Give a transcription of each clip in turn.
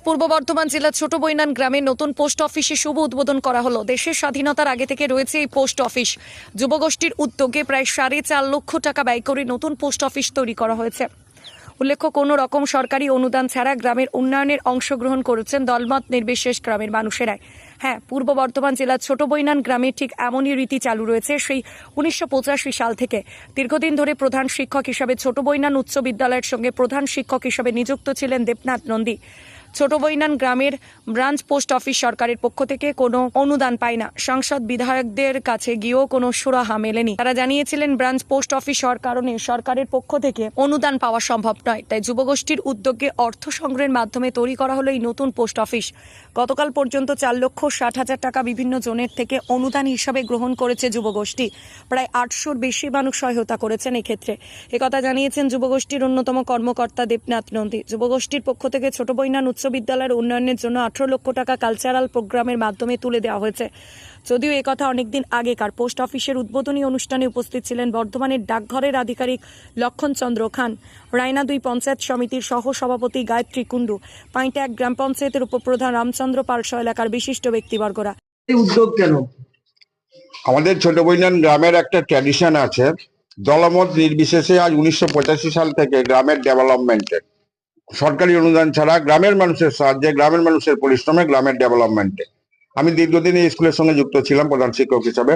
পূর্ব বর্ধমান জেলার ছোট বৈনান গ্রামে নতুন পোস্ট অফিসে শুভ উদ্বোধন করা হলো। দেশের স্বাধীনতার আগে থেকে রয়েছে এই পোস্ট অফিস। যুবগোষ্ঠীর উদ্যোগে প্রায় 4.5 লক্ষ টাকা ব্যয় করে নতুন পোস্ট অফিস তৈরি করা হয়েছে। উল্লেখ্য, কোনো রকম সরকারি অনুদান ছাড়া গ্রামের উন্নয়নের অংশগ্রহণ করেছেন দলমত নির্বিশেষ গ্রামের মানুষেরাই। হ্যাঁ, পূর্ব বর্ধমান জেলার ছোট বৈনান গ্রামে ঠিক এমনই রীতি চালু রয়েছে সেই 1985 সাল থেকে। দীর্ঘদিন ধরে প্রধান শিক্ষক হিসাবে ছোট বৈনান উচ্চ বিদ্যালয়ের সঙ্গে প্রধান শিক্ষক হিসাবে নিযুক্ত ছিলেন দেবনাথ নন্দী। ছোট বৈনান গ্রামের ব্রাঞ্চ পোস্ট অফিস সরকারের পক্ষ থেকে কোনো অনুদান পায় না। সাংসদ বিধায়কদের কাছে গিয়েও কোনো সুরাহা মেলেনি। তারা জানিয়েছিলেন ব্রাঞ্চ পোস্ট অফিস হওয়ার কারণে সরকারের পক্ষ থেকে অনুদান পাওয়া সম্ভব নয়। তাই যুবগোষ্ঠীর উদ্যোগে অর্থ সংগ্রহের মাধ্যমে তৈরি করা হলো এই নতুন পোস্ট অফিস। গতকাল পর্যন্ত 4,60,000 টাকা বিভিন্ন জনের থেকে অনুদান হিসাবে গ্রহণ করেছে যুবগোষ্ঠী। প্রায় 800-র বেশি মানুষ সহায়তা করেছেন এক্ষেত্রে। একথা জানিয়েছেন যুবগোষ্ঠীর অন্যতম কর্মকর্তা দেবনাথ নন্দী। যুবগোষ্ঠীর পক্ষ থেকে ছোট বৈনান উচ্চ বিদ্যালয়ের উন্নয়নের জন্য 18 লক্ষ টাকা কালচারাল প্রোগ্রামের মাধ্যমে তুলে দেওয়া হয়েছে। যদিও একথা অনেকদিন আগেকার। পোস্ট অফিসের উদ্বোধনী অনুষ্ঠানে উপস্থিত ছিলেন বর্ধমানের ডাকঘরের আধিকারিক লক্ষণ চন্দ্র খান, রায়না 2 পঞ্চায়েত সমিতির সহ সভাপতি গায়ত্রী কুণ্ডু, পাইটা 1 গ্রাম পঞ্চায়েতের উপপ্রধান রামচন্দ্র পালসহ এলাকার বিশিষ্ট ব্যক্তিবর্গরা। এই উদ্যোগ কেন? আমাদের ছোট বৈনান গ্রামের একটা ট্র্যাডিশন আছে, দলমত নির্বিশেষে আজ 1985 সাল থেকে গ্রামের ডেভেলপমেন্টের সরকারি অনুদান ছাড়া গ্রামের মানুষের সাহায্যে, গ্রামের মানুষের পরিশ্রমে গ্রামের ডেভেলপমেন্টে আমি দীর্ঘদিন এই স্কুলের সঙ্গে যুক্ত ছিলাম প্রধান শিক্ষক হিসাবে।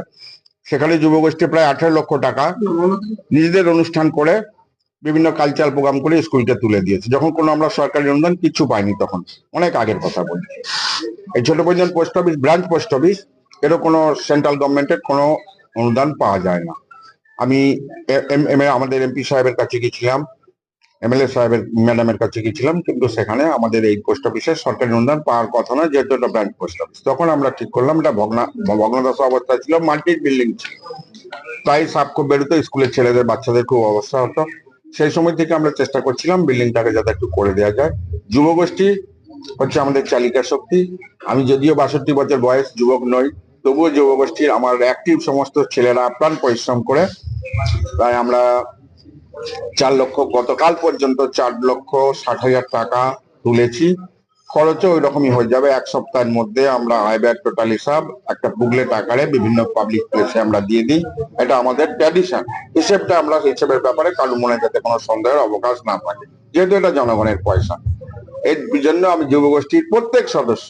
সেখানে যুবগোষ্ঠী প্রায় 18 লক্ষ টাকা নিজেদের অনুষ্ঠান করে বিভিন্ন কালচারাল প্রোগ্রাম করে স্কুলকে তুলে দিয়েছে, যখন কোনো আমরা সরকারি অনুদান কিছু পাইনি। তখন অনেক আগের কথা বলি। এই ছোট Bainan post office branch post office, এরও কোনো সেন্ট্রাল গভর্নমেন্টের কোনো অনুদান পাওয়া যায় না। আমি আমাদের এমপি সাহেবের কাছে গিয়েছিলাম, এমএলএ সাহেবের ম্যাডামের কাছে গিয়েছিলাম, কিন্তু সেখানে আমাদের এই পোস্ট অফিসের সরকারি অনুদান পাওয়ার কথা না, যেহেতু এটা ব্রাঞ্চ পোস্ট অফিস। তখন আমরা ঠিক করলাম, এটা ভগ্নদশা অবস্থা ছিল, মাল্টি বিল্ডিং ছিল, তাই সাপ খুব বেরোতো, স্কুলের ছেলেদের বাচ্চাদের খুব অবস্থা হতো। সেই সময় থেকে আমরা চেষ্টা করছিলাম বিল্ডিংটাকে যাতে একটু করে দেওয়া যায়। যুবগোষ্ঠী হচ্ছে আমাদের চালিকা শক্তি। আমি যদিও 62 বছর বয়স, যুবক নই, তবুও যুবগোষ্ঠীর আমার অ্যাক্টিভ সমস্ত ছেলেরা আপ্রাণ পরিশ্রম করে তাই আমরা 4 লক্ষ, গতকাল পর্যন্ত 4,60,000 টাকা তুলেছি। খরচও ওই রকমই হয়ে যাবে। 1 সপ্তাহের মধ্যে আমরা আয় ব্যয় টোটাল হিসাব একটা বুকলেট আকারে বিভিন্ন পাবলিক প্লেসে আমরা দিয়ে দিই। এটা আমাদের ট্র্যাডিশন। হিসেবটা আমরা হিসেবের ব্যাপারে কারো মনে যাতে কোনো সন্দেহের অবকাশ না থাকে, যেহেতু এটা জনগণের পয়সা। এর জন্য আমি যুবগোষ্ঠীর প্রত্যেক সদস্য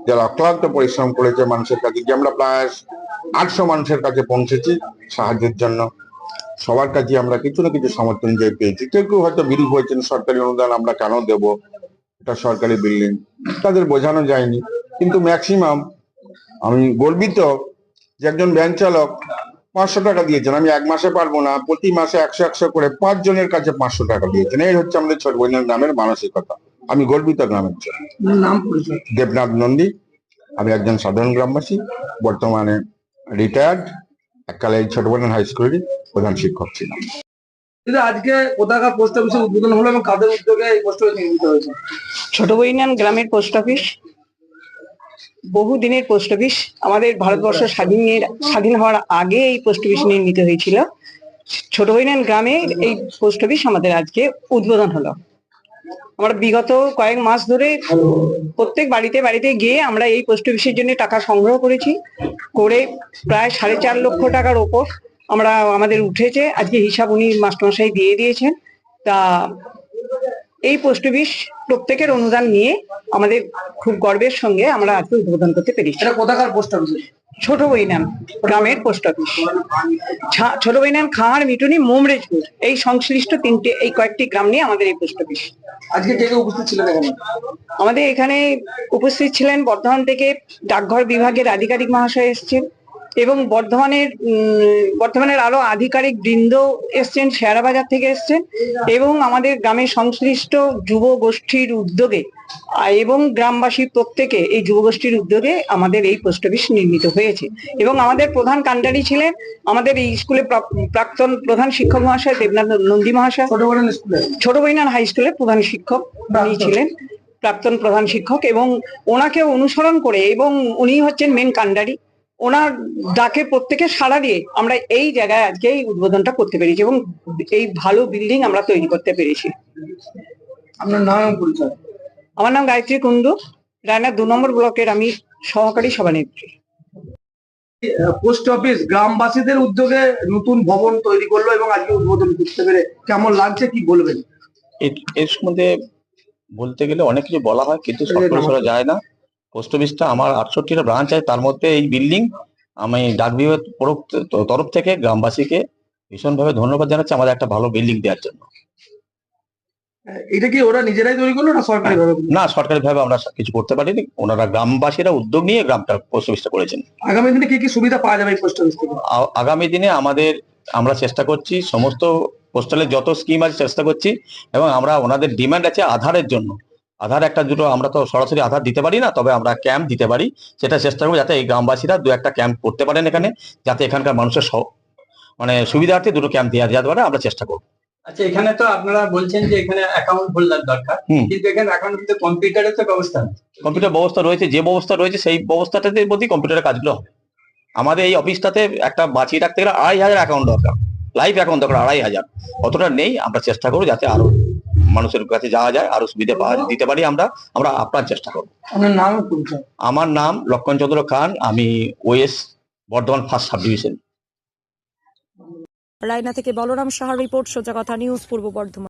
যারা অক্লান্ত পরিশ্রম করেছে মানুষের কাছে, যে আমরা প্রায় 800 মানুষের কাছে পৌঁছেছি সাহায্যের জন্য, সবার কাছে আমরা কিছু না কিছু সমর্থন যে পেয়েছি। কেউ কেউ হয়তো বিরূপ হয়েছেন, সরকারি অনুদান আমরা কেন দেব, এটা সরকারি বিল্ডিং, তাদের বোঝানো যায়নি। কিন্তু ম্যাক্সিমাম আমি গর্বিত যে একজন ভ্যান চালক 500 টাকা দিয়েছেন। আমি 1 মাসে পারবো না, প্রতি মাসে 100 করে 5 জনের কাছে 500 টাকা দিয়েছেন। এই হচ্ছে আমাদের ছোট বৈনান গ্রামের মানসিকতা। আমি গর্বিত গ্রামের জন্য। নাম পরিচয়? দেবনাথ নন্দী। আমি একজন সাধারণ গ্রামবাসী, বর্তমানে রিটায়ার্ড। এককালে এই ছোট বৈনান হাই স্কুলের প্রধান শিক্ষক ছিলাম। কিন্তু আজকে কোথাকার পোস্ট অফিসের উদ্বোধন হলো এবং কাদের উদ্যোগে এই পোস্ট অফিস নির্মিত হয়েছে? ছোট বৈনান গ্রামের পোস্ট অফিস বহু দিনের পোস্ট অফিস। আমাদের ভারতবর্ষ স্বাধীন হওয়ার আগে এই পোস্ট অফিস নির্মিত হয়েছিল। ছোট বৈনান গ্রামে এই পোস্ট অফিস আমাদের আজকে উদ্বোধন হলো। আমরা বিগত কয়েক মাস ধরে প্রত্যেক বাড়িতে বাড়িতে গিয়ে আমরা এই পোস্ট অফিসের জন্য টাকা সংগ্রহ করেছি, করে প্রায় 4.5 লক্ষ টাকার ওপর আমরা আমাদের উঠেছে। আজকে হিসাব উনি মাস্টারমশাই দিয়ে দিয়েছেন। তা এই পোস্ট অফিস প্রত্যেকের অনুদান নিয়ে আমাদের খুব গর্বের সঙ্গে আমরা আজকে উদ্বোধন করতে পেরেছি। এটা কোথাকার পোস্ট অফিস? ছোট বৈনান গ্রামের পোস্ট অফিস। ছোট বৈনান, খাঁড়, মিটুনি, মোমরেজপুর, এই সংশ্লিষ্ট এই কয়েকটি গ্রাম নিয়ে আমাদের এই পোস্ট অফিস। আজকে কে কে উপস্থিত ছিলেন এখানে? আমাদের এখানে উপস্থিত ছিলেন বর্ধমান থেকে ডাকঘর বিভাগের আধিকারিক মহাশয় এসছেন, এবং বর্ধমানের আরো আধিকারিক বৃন্দ এসছেন, শেয়ারা বাজার থেকে এসছেন, এবং আমাদের গ্রামের সংশ্লিষ্ট যুব গোষ্ঠীর উদ্যোগে এবং গ্রামবাসী প্রত্যেকে এই যুবগোষ্ঠীর উদ্যোগে আমাদের এই পোস্ট অফিস নির্মিত হয়েছে। এবং আমাদের প্রধান কাণ্ডারি ছিলেন আমাদের এই স্কুলে প্রাক্তন প্রধান শিক্ষক মহাশয় দেবনাথ নন্দী মহাশয়। ছোট বৈনান হাই স্কুলের প্রধান শিক্ষক উনি ছিলেন, প্রাক্তন প্রধান শিক্ষক, এবং ওনাকে অনুসরণ করে, এবং উনি হচ্ছেন মেন কাণ্ডারি। ওনার ডাকে প্রত্যেকে সাড়া দিয়ে আমরা এই জায়গায় আজকে এই উদ্বোধনটা করতে পেরেছি এবং এই ভালো বিল্ডিং আমরা তৈরি করতে পেরেছি। আপনার নাম পরিচয়? আমার নাম গায়ত্রী কুন্ডু, রায়না 2 নম্বর ব্লকের আমি সহকারী সভানেত্রী। পোস্ট অফিস গ্রামবাসীদের উদ্যোগে নতুন ভবন তৈরি করলো এবং আজকে উদ্বোধন করতে পেরে কেমন লাগছে, কি বলবেন? এর সম্বন্ধে বলতে গেলে অনেক কিছু বলা হয়, কিন্তু সব করে করা যায় না। পোস্ট অফিসটা আমার 68টা ব্রাঞ্চ আছে, তার মধ্যে এই বিল্ডিং আমি ডাক বিভাগের তরফ থেকে গ্রামবাসীকে ভীষণভাবে ধন্যবাদ জানাচ্ছি আমাদের একটা ভালো বিল্ডিং দেওয়ার জন্য। এটা কি ওরা নিজেরাই তৈরি করলো না সরকারি ভাবে? না, সরকারিভাবে আমরা কিছু করতে পারিনি, ওনারা গ্রামবাসীরা উদ্যোগ নিয়ে গ্রামটা পোস্ট অফিসটা করেছেন। আগামী দিনে কি কি সুবিধা পাওয়া যাবে এই পোস্ট অফিস থেকে? আগামী দিনে আমরা চেষ্টা করছি সমস্ত পোস্টালের যত স্কিম আছে চেষ্টা করছি, এবং আমরা ওনাদের ডিমান্ড আছে আধারের জন্য। আধার একটা দুটো আমরা তো সরাসরি আধার দিতে পারি না, তবে আমরা ক্যাম্প দিতে পারি, সেটা চেষ্টা করবো যাতে এই গ্রামবাসীরা 2-1টা ক্যাম্প করতে পারেন এখানে, যাতে এখানকার মানুষের মানে সুবিধার্থে 2টো ক্যাম্প দেওয়া যেতে পারে, আমরা চেষ্টা করবো। আচ্ছা, এখানে তো আপনারা বলছেন যে এখানে অ্যাকাউন্ট হোল্ডার দরকার, কিন্তু এখানে অ্যাকাউন্ট কিন্তু কম্পিউটারের তো ব্যবস্থা নেই। কম্পিউটার ব্যবস্থা রয়েছে, যে ব্যবস্থা রয়েছে সেই ব্যবস্থাটাতে মধ্যেই কম্পিউটারের কাজগুলো হবে। আমাদের এই অফিসটাতে একটা বাঁচিয়ে রাখতে গেলে 2,500 অ্যাকাউন্ট দরকার, লাইভ অ্যাকাউন্ট দরকার 2,500। অতটা নেই, আমরা চেষ্টা করবো যাতে আরো মানুষের কাছে যাওয়া যায়, আরো সুবিধা দিতে পারি। আমরা আপনার চেষ্টা করবো। আপনার নাম পরিচয়? আমার নাম লক্ষণ চন্দ্র খান, আমি OS Bardhaman 1st sub division. Raina থেকে বলরাম সাহার রিপোর্ট, সোজা কথা নিউজ, পূর্ব বর্ধমান।